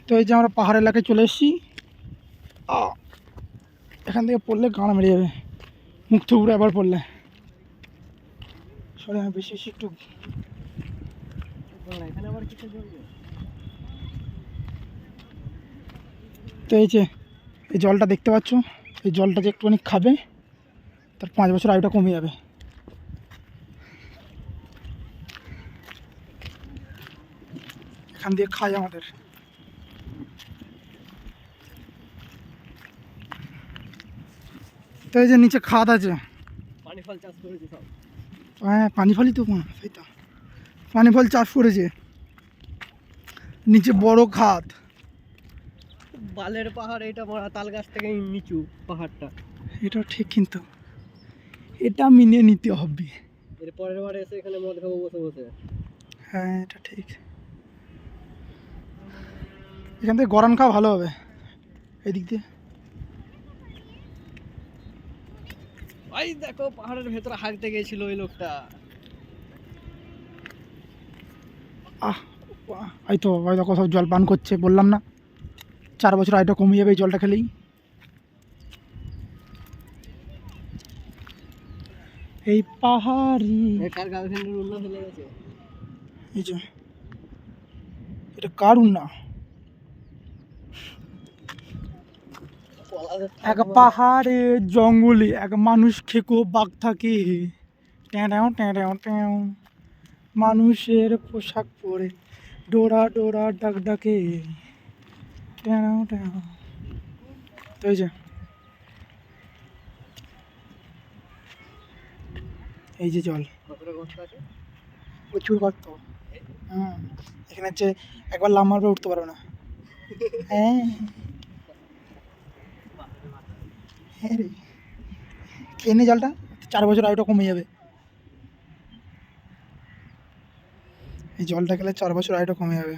তো এই যে আমরা পাহাড় এলাকায় চলে এসেছি। এখান থেকে পড়লে গানা মেরে যাবে, মুখ থুবড়ে আবার পড়লে। সরে আমি বেশি বেশি একটু। এখানে আবার কিছু তো এই যে এই জলটা দেখতে পাচ্ছ, এই জলটা যে একটুখানি খাবে তার 5 বছর আয়ুটা কমে যাবে। এখান দিয়ে খায় আমাদের। তো এই যে নিচে খাদ আছে, পানি ফল চাষ করেছে সব। হ্যাঁ পানি ফলই তো, সেই তো পানি ফল চাষ করেছে। নিচে বড় খাদ, বালের পাহাড় এটা, বড় তাল গাছ থেকে নিচু পাহাড়টা। এটা ঠিক, কিন্তু এটা মিনে নিতে হবে। এর পরের বার এসে এখানে মদ খাবো বসে বসে। হ্যাঁ এটা ঠিক। এখান থেকে গরান খাওয়া ভালো হবে এদিক দিয়ে। ভাই দেখো পাহাড়ের ভেতরে হাঁকতে গেছিল ওই লোকটা। এই তো ভাই দেখো সব জল পান করছে, বললাম না 4 বছর আয়টা কমে যাবে এই জলটা খেলেই। এই পাহাড়ি কার গার্লফ্রেন্ডের উল্লা ফেলে গেছে। এই যে এটা কার না, এক পাহাড়ে জঙ্গলে এক মানুষ খেকো বাঘ থাকে। ট্যাঁও ট্যাঁও ট্যাঁও, মানুষের পোশাক পরে ডোরা ডোরা ডাক ডাকে। ট্যাঁও ট্যাঁও। তো এই যে এই যে জল, প্রচুর গর্ত। এখানে হচ্ছে একবার লাভ মারবে উঠতে পারবে না। হ্যাঁ হ্যাঁ রে, খেয়ে নে জলটা, 4 বছর আয়ুটা কমে যাবে। এই জলটা খেলে 4 বছর আয়ুটা কমে যাবে।